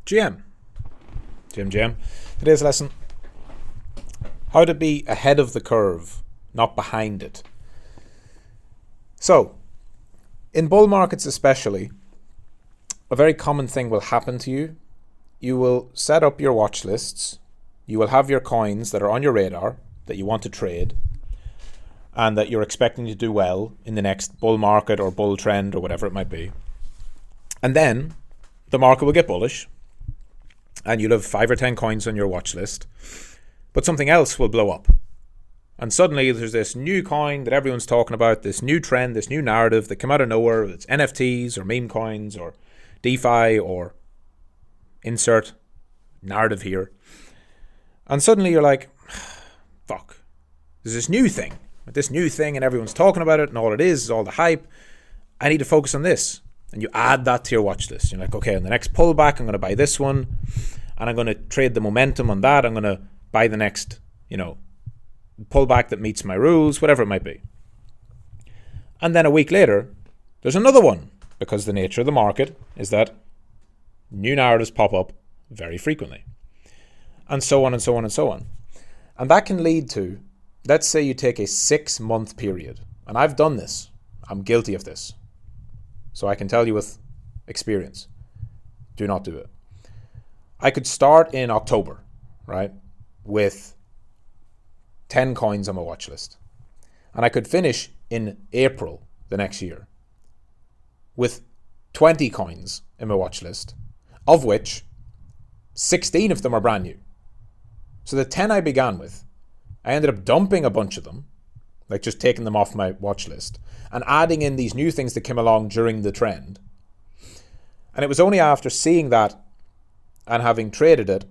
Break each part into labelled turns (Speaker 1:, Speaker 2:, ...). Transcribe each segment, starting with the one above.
Speaker 1: GM. GM. Today's lesson: how to be ahead of the curve, not behind it. So, in bull markets especially, a very common thing will happen to you. You will set up your watch lists. You will have your coins that are on your radar that you want to trade and that you're expecting to do well in the next bull market or bull trend or whatever it might be. And then the market will get bullish and you'll have 5 or 10 coins on your watch list, but something else will blow up. And suddenly there's this new coin that everyone's talking about, this new trend, this new narrative that came out of nowhere. It's NFTs or meme coins or DeFi or insert narrative here. And suddenly you're like, fuck, there's this new thing and everyone's talking about it and all it is all the hype. I need to focus on this. And you add that to your watch list. You're like, okay, in the next pullback, I'm going to buy this one and I'm going to trade the momentum on that. I'm going to buy the next, pullback that meets my rules, whatever it might be. And then a week later, there's another one, because the nature of the market is that new narratives pop up very frequently. And so on and so on and so on. And that can lead to, let's say you take a 6-month period. And I've done this. I'm guilty of this. So I can tell you with experience, do not do it. I could start in October, right, with 10 coins on my watch list. And I could finish in April the next year with 20 coins in my watch list, of which 16 of them are brand new. So the 10 I began with, I ended up dumping a bunch of them, like just taking them off my watch list and adding in these new things that came along during the trend. And it was only after seeing that and having traded it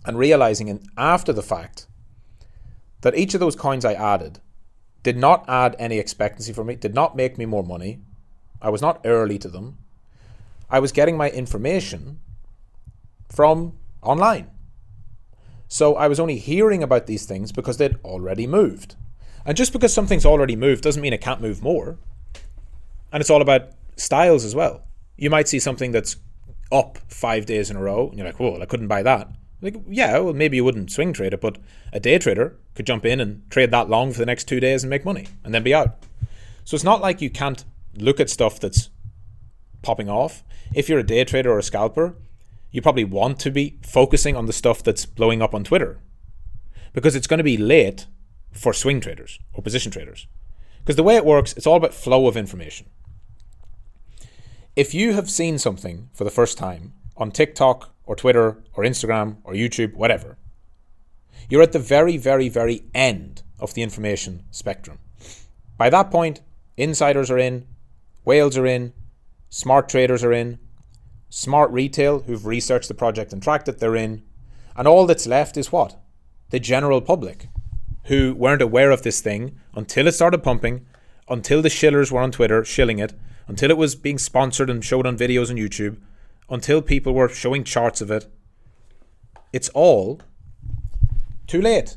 Speaker 1: and realizing after the fact that each of those coins I added did not add any expectancy for me, did not make me more money. I was not early to them. I was getting my information from online. So I was only hearing about these things because they'd already moved. And just because something's already moved doesn't mean it can't move more. And it's all about styles as well. You might see something that's up 5 days in a row and you're like, whoa, I couldn't buy that. Like, yeah, well, maybe you wouldn't swing trade it, but a day trader could jump in and trade that long for the next 2 days and make money and then be out. So it's not like you can't look at stuff that's popping off. If you're a day trader or a scalper, you probably want to be focusing on the stuff that's blowing up on Twitter because it's going to be late for swing traders or position traders. Because the way it works, it's all about flow of information. If you have seen something for the first time on TikTok or Twitter or Instagram or YouTube, whatever, you're at the very, very, very end of the information spectrum. By that point, insiders are in, whales are in, smart traders are in, smart retail who've researched the project and tracked it, they're in. And all that's left is what? The general public who weren't aware of this thing until it started pumping, until the shillers were on Twitter shilling it, until it was being sponsored and showed on videos on YouTube, until people were showing charts of it. It's all too late.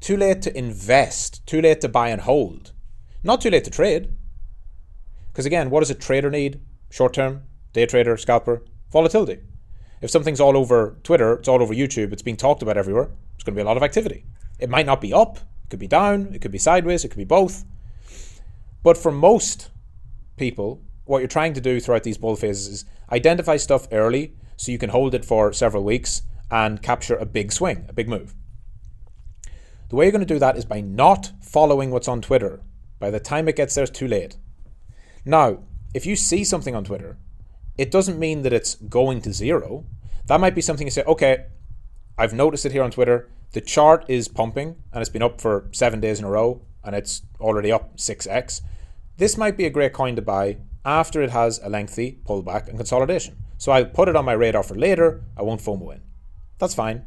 Speaker 1: Too late to invest. Too late to buy and hold. Not too late to trade. Because again, what does a trader need? Short term, day trader, scalper, volatility. If something's all over Twitter, it's all over YouTube, it's being talked about everywhere, there's going to be a lot of activity. It might not be up, it could be down, it could be sideways, it could be both. But for most people, what you're trying to do throughout these bull phases is identify stuff early so you can hold it for several weeks and capture a big swing, a big move. The way you're going to do that is by not following what's on Twitter. By the time it gets there, it's too late. Now, if you see something on Twitter, it doesn't mean that it's going to zero. That might be something you say, okay, I've noticed it here on Twitter. The chart is pumping and it's been up for 7 days in a row and it's already up 6x. This might be a great coin to buy after it has a lengthy pullback and consolidation. So I'll put it on my radar for later. I won't FOMO in. That's fine.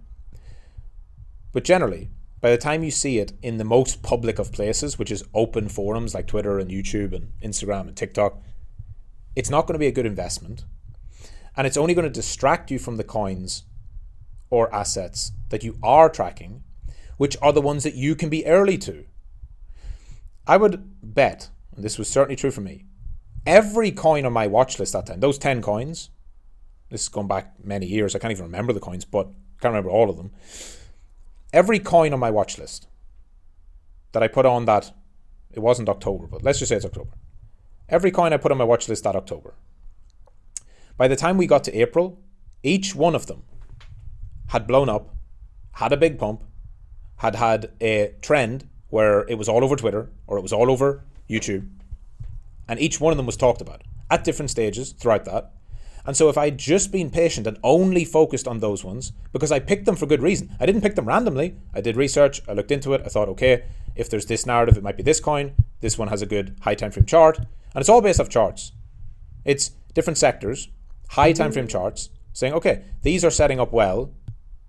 Speaker 1: But generally, by the time you see it in the most public of places, which is open forums like Twitter and YouTube and Instagram and TikTok, it's not going to be a good investment. And it's only going to distract you from the coins or assets that you are tracking, which are the ones that you can be early to. I would bet, and this was certainly true for me, every coin on my watch list that time, those 10 coins, this is going back many years, I can't even remember the coins, but I can't remember all of them. Every coin on my watch list that I put on that, it wasn't October, but let's just say it's October. Every coin I put on my watch list that October, by the time we got to April, each one of them had blown up, had a big pump, had a trend where it was all over Twitter or it was all over YouTube, and each one of them was talked about at different stages throughout that. And so if I'd just been patient and only focused on those ones, because I picked them for good reason. I didn't pick them randomly. I did research, I looked into it, I thought, okay, if there's this narrative, it might be this coin. This one has a good high time frame chart. And it's all based off charts. It's different sectors, high time frame charts, saying, okay, these are setting up well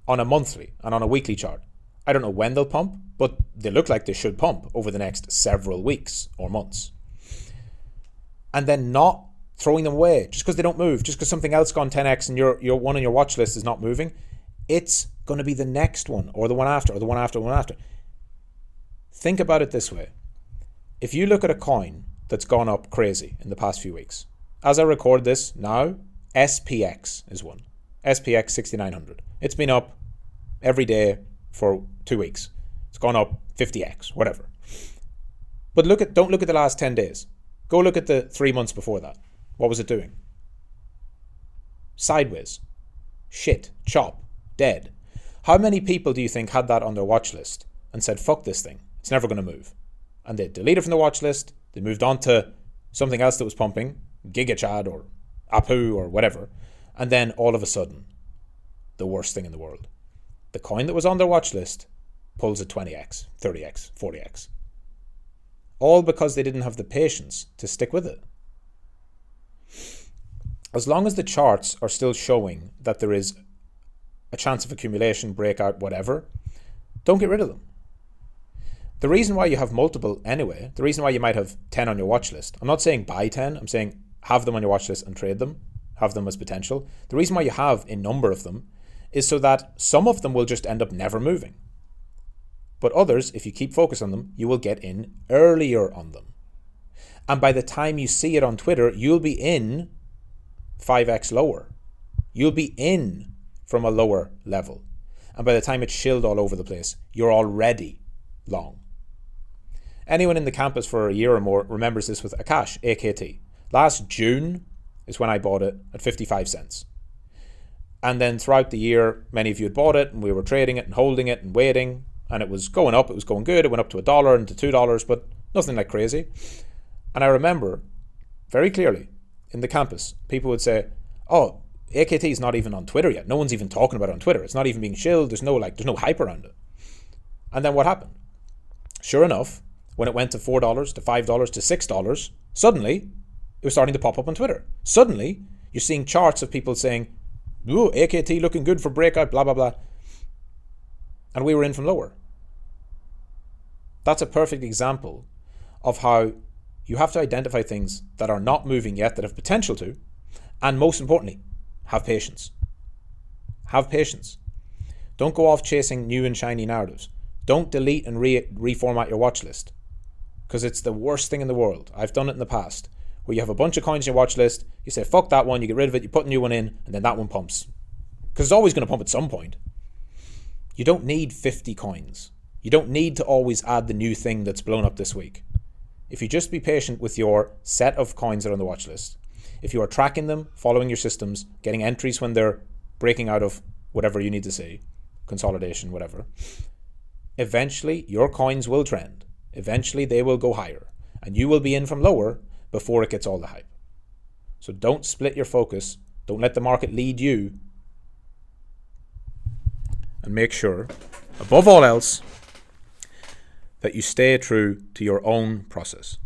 Speaker 1: on a monthly and on a weekly chart. I don't know when they'll pump, but they look like they should pump over the next several weeks or months. And then not throwing them away just because they don't move, just because something else gone 10x and your one on your watch list is not moving. It's going to be the next one or the one after or the one after or the one after. Think about it this way. If you look at a coin that's gone up crazy in the past few weeks, as I record this now, SPX is one. SPX 6900. It's been up every day for 2 weeks. It's gone up 50x, whatever. But don't look at the last 10 days. Go look at the 3 months before that. What was it doing? Sideways. Shit. Chop. Dead. How many people do you think had that on their watch list and said, fuck this thing, it's never going to move? And they deleted it from the watch list, they moved on to something else that was pumping, GigaChad or Apu or whatever, and then all of a sudden, the worst thing in the world. The coin that was on their watch list pulls at 20x, 30x, 40x. All because they didn't have the patience to stick with it. As long as the charts are still showing that there is a chance of accumulation, breakout, whatever, don't get rid of them. The reason why you have multiple anyway, the reason why you might have 10 on your watch list, I'm not saying buy 10, I'm saying have them on your watch list and trade them, have them as potential. The reason why you have a number of them is so that some of them will just end up never moving. But others, if you keep focused on them, you will get in earlier on them. And by the time you see it on Twitter, you'll be in 5x lower. You'll be in from a lower level. And by the time it's shilled all over the place, you're already long. Anyone in the campus for a year or more remembers this with Akash, AKT. Last June is when I bought it at 55 cents. And then throughout the year, many of you had bought it and we were trading it and holding it and waiting. And it was going up, it was going good. It went up to $1 and to $2, but nothing like crazy. And I remember very clearly in the campus, people would say, oh, AKT is not even on Twitter yet. No one's even talking about it on Twitter. It's not even being shilled. There's no hype around it. And then what happened? Sure enough, when it went to $4, to $5, to $6, suddenly it was starting to pop up on Twitter. Suddenly you're seeing charts of people saying, ooh, AKT looking good for breakout, blah, blah, blah. And we were in from lower. That's a perfect example of how you have to identify things that are not moving yet, that have potential to, and most importantly, have patience. Have patience. Don't go off chasing new and shiny narratives. Don't delete and reformat your watch list, because it's the worst thing in the world. I've done it in the past, where you have a bunch of coins in your watch list, you say, fuck that one, you get rid of it, you put a new one in, and then that one pumps. Because it's always going to pump at some point. You don't need 50 coins. You don't need to always add the new thing that's blown up this week. If you just be patient with your set of coins that are on the watch list, if you are tracking them, following your systems, getting entries when they're breaking out of whatever you need to see, consolidation, whatever, eventually your coins will trend. Eventually they will go higher, and you will be in from lower before it gets all the hype. So don't split your focus. Don't let the market lead you. And make sure, above all else, that you stay true to your own process.